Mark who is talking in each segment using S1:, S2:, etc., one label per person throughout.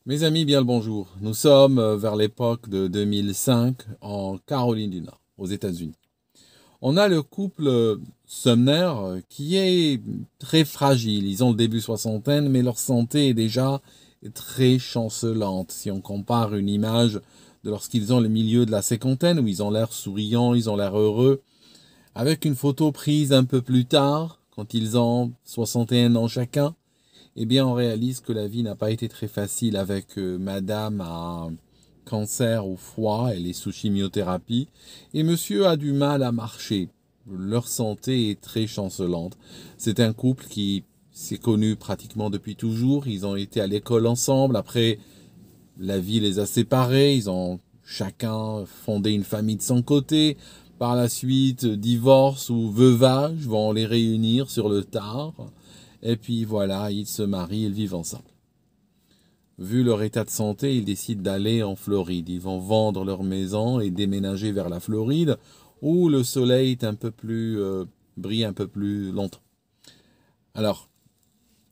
S1: Mes amis, bien le bonjour. Nous sommes vers l'époque de 2005 en Caroline du Nord, aux États-Unis. On a le couple Sumner qui est très fragile. Ils ont le début soixantaine, mais leur santé est déjà très chancelante. Si on compare une image de lorsqu'ils ont le milieu de la cinquantaine, où ils ont l'air souriants, ils ont l'air heureux, avec une photo prise un peu plus tard, quand ils ont 61 ans chacun, eh bien, on réalise que la vie n'a pas été très facile avec madame à cancer au foie, elle est sous chimiothérapie, et monsieur a du mal à marcher. Leur santé est très chancelante. C'est un couple qui s'est connu pratiquement depuis toujours. Ils ont été à l'école ensemble. Après, la vie les a séparés. Ils ont chacun fondé une famille de son côté. Par la suite, divorce ou veuvage vont les réunir sur le tard. Et puis voilà, ils se marient, ils vivent ensemble. Vu leur état de santé, ils décident d'aller en Floride. Ils vont vendre leur maison et déménager vers la Floride, où le soleil est un peu plus brille un peu plus longtemps. Alors,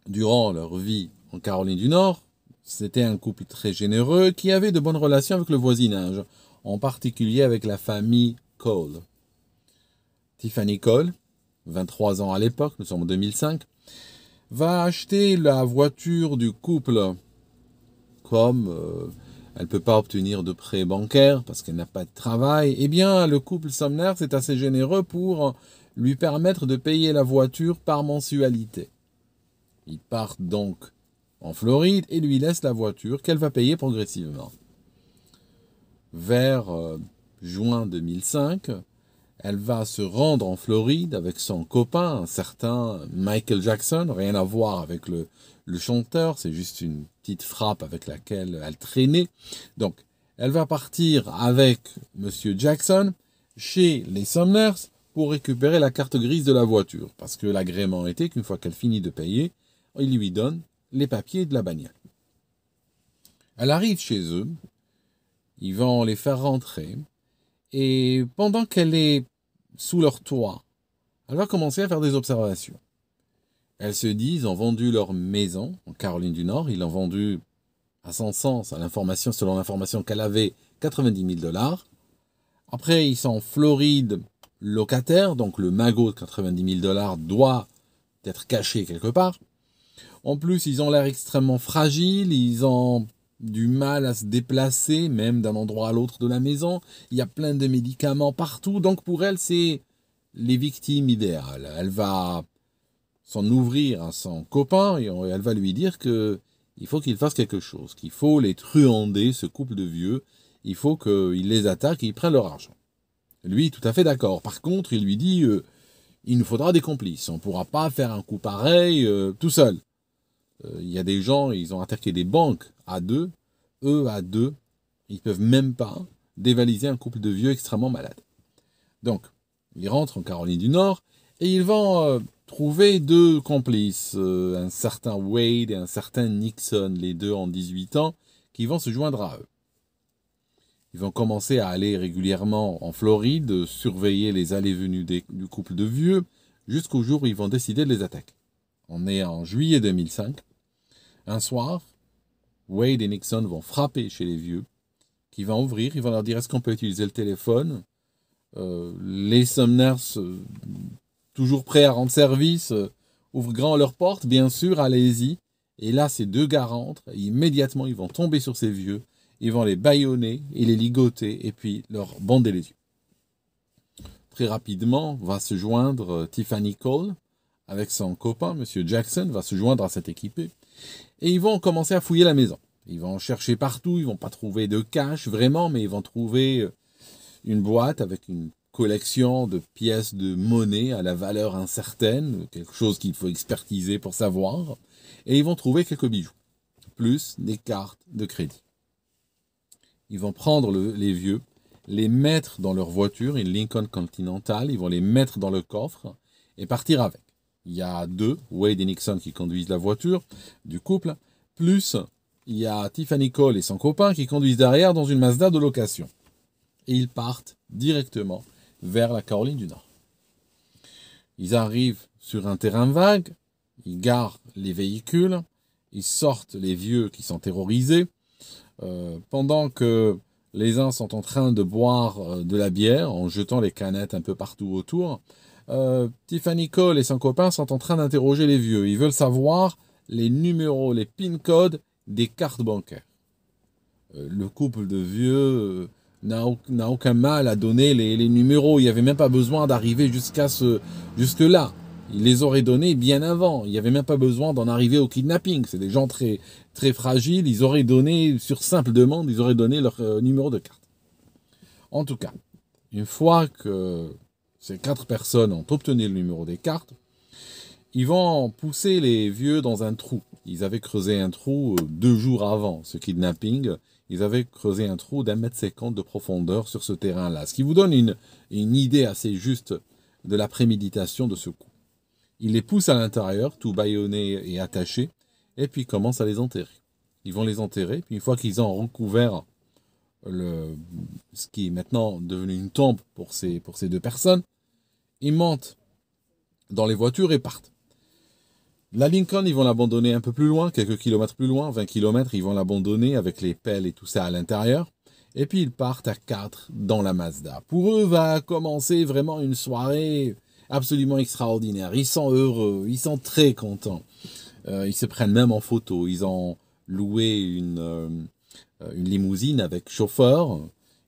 S1: durant leur vie en Caroline du Nord, c'était un couple très généreux qui avait de bonnes relations avec le voisinage, en particulier avec la famille Cole. Tiffany Cole, 23 ans à l'époque, nous sommes en 2005, va acheter la voiture du couple comme elle ne peut pas obtenir de prêt bancaire parce qu'elle n'a pas de travail, eh bien le couple Sumner c'est assez généreux pour lui permettre de payer la voiture par mensualité. Ils partent donc en Floride et lui laissent la voiture qu'elle va payer progressivement. Vers juin 2005, elle va se rendre en Floride avec son copain, un certain Michael Jackson, rien à voir avec le chanteur, c'est juste une petite frappe avec laquelle elle traînait. Donc, elle va partir avec Monsieur Jackson chez les Sumners pour récupérer la carte grise de la voiture, parce que l'agrément était qu'une fois qu'elle finit de payer, il lui donne les papiers de la bagnole. Elle arrive chez eux, ils vont les faire rentrer, et pendant qu'elle est sous leur toit, elle va commencer à faire des observations. Elle se dit, ils ont vendu leur maison en Caroline du Nord, ils l'ont vendu à son sens, à l'information, selon l'information qu'elle avait, 90 000 dollars. Après, ils sont en Floride locataires, donc le magot de 90 000 dollars doit être caché quelque part. En plus, ils ont l'air extrêmement fragiles, ils ont du mal à se déplacer, même d'un endroit à l'autre de la maison. Il y a plein de médicaments partout, donc pour elle, c'est les victimes idéales. Elle va s'en ouvrir à son copain et elle va lui dire que il faut qu'il fasse quelque chose, qu'il faut les truander, ce couple de vieux, il faut qu'il les attaque et ils prennent leur argent. Lui, tout à fait d'accord. Par contre, il lui dit, il nous faudra des complices, on ne pourra pas faire un coup pareil tout seul. Il y a des gens, ils ont attaqué des banques à deux, eux à deux, ils peuvent même pas dévaliser un couple de vieux extrêmement malades. Donc, ils rentrent en Caroline du Nord et ils vont trouver deux complices, un certain Wade et un certain Nixon, les deux en 18 ans, qui vont se joindre à eux. Ils vont commencer à aller régulièrement en Floride, surveiller les allées-venues du couple de vieux, jusqu'au jour où ils vont décider de les attaquer. On est en juillet 2005. Un soir, Wade et Nixon vont frapper chez les vieux, qui vont ouvrir, ils vont leur dire est-ce qu'on peut utiliser le téléphone. Les Sumners, toujours prêts à rendre service, ouvrent grand leurs portes, bien sûr, allez-y. Et là, ces deux gars rentrent, et immédiatement, ils vont tomber sur ces vieux, ils vont les bâillonner et les ligoter, et puis leur bander les yeux. Très rapidement, va se joindre Tiffany Cole, avec son copain, Monsieur Jackson, va se joindre à cette équipée. Et ils vont commencer à fouiller la maison. Ils vont chercher partout, ils vont pas trouver de cash vraiment, mais ils vont trouver une boîte avec une collection de pièces de monnaie à la valeur incertaine, quelque chose qu'il faut expertiser pour savoir. Et ils vont trouver quelques bijoux, plus des cartes de crédit. Ils vont prendre les vieux, les mettre dans leur voiture, une Lincoln Continental, ils vont les mettre dans le coffre et partir avec. Il y a deux, Wade et Nixon, qui conduisent la voiture du couple, plus il y a Tiffany Cole et son copain qui conduisent derrière dans une Mazda de location. Et ils partent directement vers la Caroline du Nord. Ils arrivent sur un terrain vague, ils garent les véhicules, ils sortent les vieux qui sont terrorisés, Pendant que les uns sont en train de boire de la bière en jetant les canettes un peu partout autour, Tiffany Cole et son copain sont en train d'interroger les vieux. Ils veulent savoir les numéros, les PIN codes des cartes bancaires. Le couple de vieux n'a aucun mal à donner les numéros. Il n'y avait même pas besoin d'arriver jusque-là. Il les aurait donnés bien avant. Il n'y avait même pas besoin d'en arriver au kidnapping. C'est des gens très, très fragiles. Ils auraient donné, sur simple demande, ils auraient donné leur numéro de carte. En tout cas, une fois que ces 4 personnes ont obtenu le numéro des cartes, ils vont pousser les vieux dans un trou. Ils avaient creusé un trou 2 jours avant ce kidnapping. Ils avaient creusé un trou d'1,50 m de profondeur sur ce terrain-là. Ce qui vous donne une idée assez juste de la préméditation de ce coup. Ils les poussent à l'intérieur, tout bâillonnés et attachés, et puis commencent à les enterrer. Ils vont les enterrer, puis une fois qu'ils ont recouvert ce qui est maintenant devenu une tombe pour ces 2 personnes, ils montent dans les voitures et partent. La Lincoln, ils vont l'abandonner un peu plus loin, quelques kilomètres plus loin, 20 kilomètres, ils vont l'abandonner avec les pelles et tout ça à l'intérieur. Et puis ils partent à 4 dans la Mazda. Pour eux va commencer vraiment une soirée absolument extraordinaire. Ils sont heureux, ils sont très contents. Ils se prennent même en photo. Ils ont loué une limousine avec chauffeur.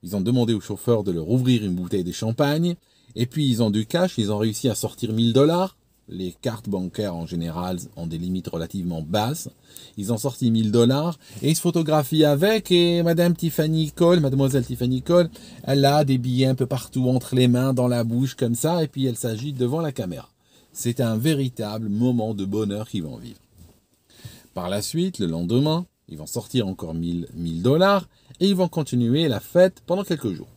S1: Ils ont demandé au chauffeur de leur ouvrir une bouteille de champagne. Et puis ils ont du cash, ils ont réussi à sortir $1000. Les cartes bancaires en général ont des limites relativement basses. Ils ont sorti $1000 et ils se photographient avec. Et mademoiselle Tiffany Cole, elle a des billets un peu partout entre les mains, dans la bouche comme ça, et puis elle s'agite devant la caméra. C'est un véritable moment de bonheur qu'ils vont vivre. Par la suite, le lendemain, ils vont sortir encore $1000 et ils vont continuer la fête pendant quelques jours.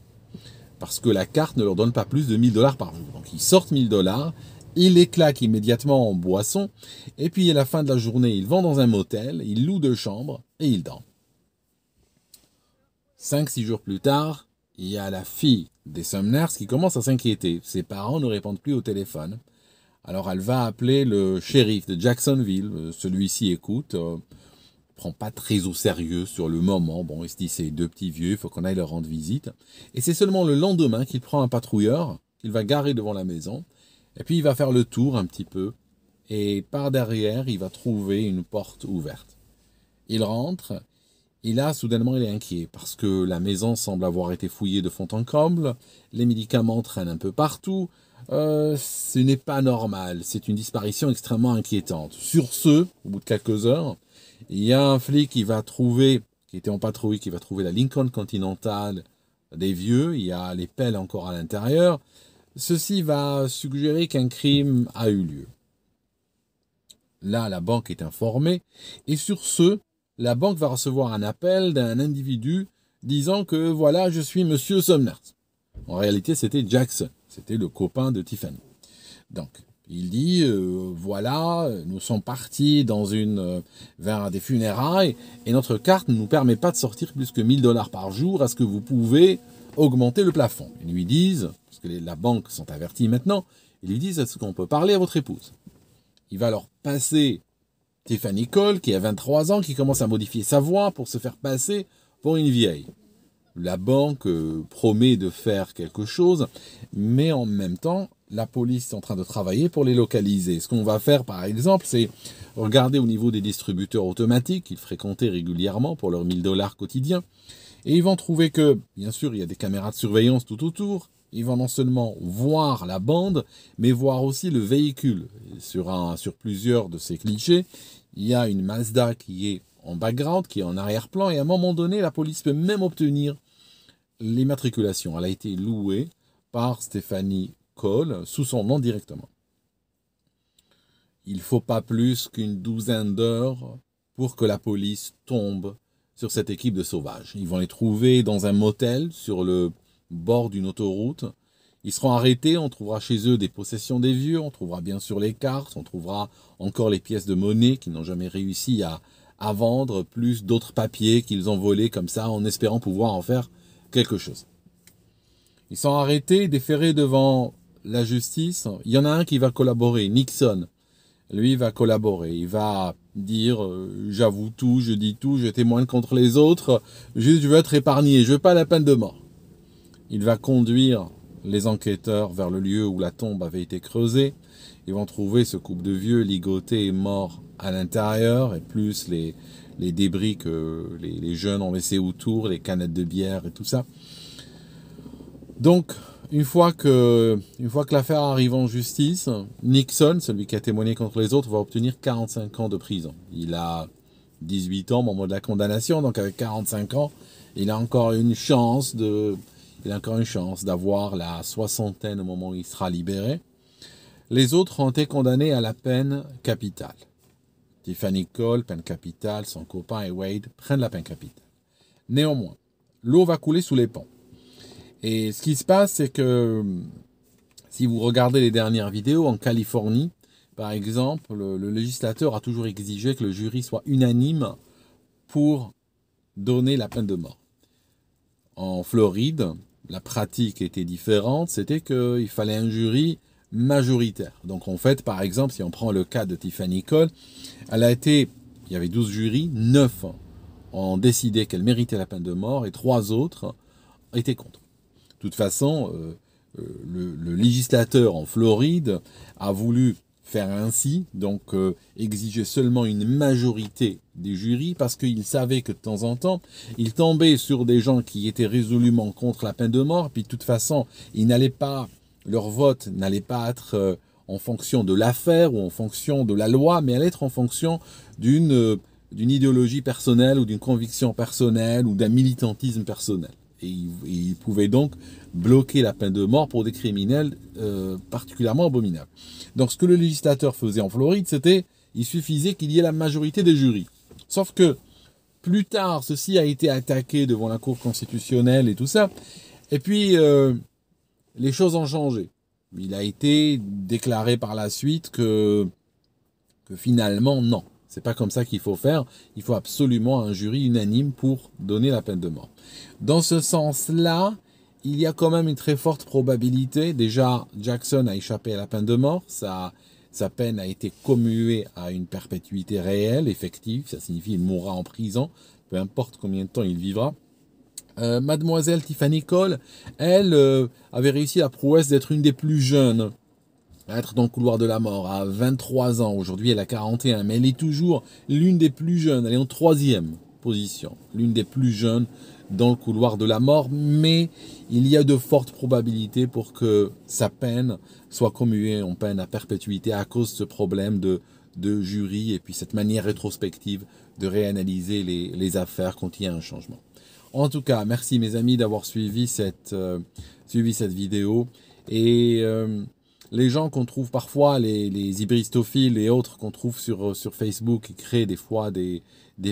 S1: Parce que la carte ne leur donne pas plus de $1000 par jour. Donc ils sortent $1000. Ils les claquent immédiatement en boisson, et puis à la fin de la journée, ils vont dans un motel, ils louent 2 chambres, et ils dorment. 5-6 jours plus tard, il y a la fille des Sumners qui commence à s'inquiéter. Ses parents ne répondent plus au téléphone. Alors elle va appeler le shérif de Jacksonville. Celui-ci écoute, prend pas très au sérieux sur le moment. Bon, il se dit c'est 2 petits vieux, il faut qu'on aille leur rendre visite. Et c'est seulement le lendemain qu'il prend un patrouilleur, qu'il va garer devant la maison. Et puis il va faire le tour un petit peu, et par derrière, il va trouver une porte ouverte. Il rentre, et là, soudainement, il est inquiet, parce que la maison semble avoir été fouillée de fond en comble, les médicaments traînent un peu partout, ce n'est pas normal, c'est une disparition extrêmement inquiétante. Sur ce, au bout de quelques heures, il y a un flic qui était en patrouille, qui va trouver la Lincoln Continental des vieux, il y a les pelles encore à l'intérieur. Ceci va suggérer qu'un crime a eu lieu. Là, la banque est informée, et sur ce, la banque va recevoir un appel d'un individu disant que voilà, je suis Monsieur Sumner. En réalité, c'était Jackson, c'était le copain de Tiffany. Donc, il dit voilà, nous sommes partis vers des funérailles, et notre carte ne nous permet pas de sortir plus que $1000 par jour. Est-ce que vous pouvez augmenter le plafond? Ils lui disent, parce que la banque sont avertis maintenant, ils lui disent est-ce qu'on peut parler à votre épouse? Il va leur passer Tiffany Cole, qui a 23 ans, qui commence à modifier sa voix pour se faire passer pour une vieille. La banque promet de faire quelque chose, mais en même temps, la police est en train de travailler pour les localiser. Ce qu'on va faire, par exemple, c'est regarder au niveau des distributeurs automatiques qu'ils fréquentaient régulièrement pour leurs $1000 quotidiens. Et ils vont trouver que, bien sûr, il y a des caméras de surveillance tout autour. Ils vont non seulement voir la bande, mais voir aussi le véhicule. Sur plusieurs de ces clichés, il y a une Mazda qui est en background, qui est en arrière-plan, et à un moment donné, la police peut même obtenir l'immatriculation. Elle a été louée par Tiffany Cole sous son nom directement. Il ne faut pas plus qu'une douzaine d'heures pour que la police tombe sur cette équipe de sauvages. Ils vont les trouver dans un motel sur le bord d'une autoroute. Ils seront arrêtés, on trouvera chez eux des possessions des vieux, on trouvera bien sûr les cartes, on trouvera encore les pièces de monnaie qu'ils n'ont jamais réussi à vendre, plus d'autres papiers qu'ils ont volés comme ça en espérant pouvoir en faire quelque chose. Ils sont arrêtés, déférés devant la justice. Il y en a un qui va collaborer, Nixon. lui va collaborer, il va dire j'avoue tout, je dis tout, je témoigne contre les autres, juste je veux être épargné, je veux pas la peine de mort. Il va conduire les enquêteurs vers le lieu où la tombe avait été creusée. Ils vont trouver ce couple de vieux ligotés et morts à l'intérieur, et plus les débris que les jeunes ont laissés autour, les canettes de bière et tout ça. Donc, une fois que l'affaire arrive en justice, Nixon, celui qui a témoigné contre les autres, va obtenir 45 ans de prison. Il a 18 ans au moment de la condamnation, donc avec 45 ans, il a encore une chance d'avoir la soixantaine au moment où il sera libéré. Les autres ont été condamnés à la peine capitale. Tiffany Cole, peine capitale, son copain et Wade prennent la peine capitale. Néanmoins, l'eau va couler sous les ponts. Et ce qui se passe, c'est que si vous regardez les dernières vidéos, en Californie, par exemple, le législateur a toujours exigé que le jury soit unanime pour donner la peine de mort. En Floride, la pratique était différente, c'était qu'il fallait un jury majoritaire. Donc en fait, par exemple, si on prend le cas de Tiffany Cole, il y avait 12 jurys, 9 ont décidé qu'elle méritait la peine de mort et 3 autres étaient contre. De toute façon, le législateur en Floride a voulu faire ainsi, donc exiger seulement une majorité des jurys, parce qu'il savait que de temps en temps, il tombait sur des gens qui étaient résolument contre la peine de mort, puis de toute façon, leur vote n'allait pas être en fonction de l'affaire ou en fonction de la loi, mais allait être en fonction d'une idéologie personnelle ou d'une conviction personnelle ou d'un militantisme personnel. Et il pouvait donc bloquer la peine de mort pour des criminels particulièrement abominables. Donc ce que le législateur faisait en Floride, il suffisait qu'il y ait la majorité des jurys. Sauf que plus tard, ceci a été attaqué devant la Cour constitutionnelle et tout ça. Et puis, les choses ont changé. Il a été déclaré par la suite que finalement, non. C'est pas comme ça qu'il faut faire. Il faut absolument un jury unanime pour donner la peine de mort. Dans ce sens-là, il y a quand même une très forte probabilité. Déjà, Jackson a échappé à la peine de mort. Sa peine a été commuée à une perpétuité réelle, effective. Ça signifie qu'il mourra en prison, peu importe combien de temps il vivra. Mademoiselle Tiffany Cole, elle avait réussi la prouesse d'être une des plus jeunes à être dans le couloir de la mort, à 23 ans. Aujourd'hui, elle a 41, mais elle est toujours l'une des plus jeunes. Elle est en 3e position, l'une des plus jeunes dans le couloir de la mort, mais il y a de fortes probabilités pour que sa peine soit commuée en peine à perpétuité à cause de ce problème de jury et puis cette manière rétrospective de réanalyser les affaires quand il y a un changement. En tout cas, merci mes amis d'avoir suivi cette vidéo. Et les gens qu'on trouve parfois, les hybristophiles et autres qu'on trouve sur Facebook, qui créent des fois des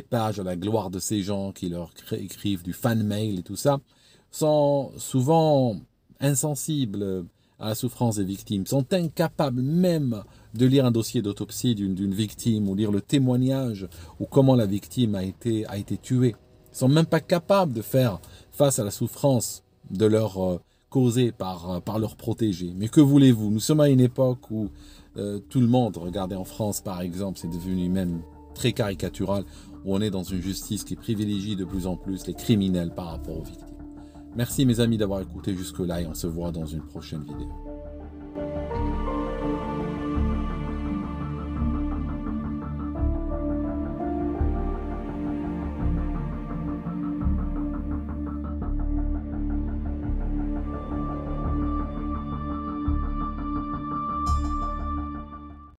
S1: pages à la gloire de ces gens, qui leur écrivent du fan mail et tout ça, sont souvent insensibles à la souffrance des victimes, sont incapables même de lire un dossier d'autopsie d'une victime ou lire le témoignage ou comment la victime a été tuée. Ils sont même pas capables de faire face à la souffrance de leur causée par leurs protégés. Mais que voulez-vous? Nous sommes à une époque où tout le monde, regardez en France par exemple, c'est devenu même très caricatural, où on est dans une justice qui privilégie de plus en plus les criminels par rapport aux victimes. Merci mes amis d'avoir écouté jusque-là et on se voit dans une prochaine vidéo.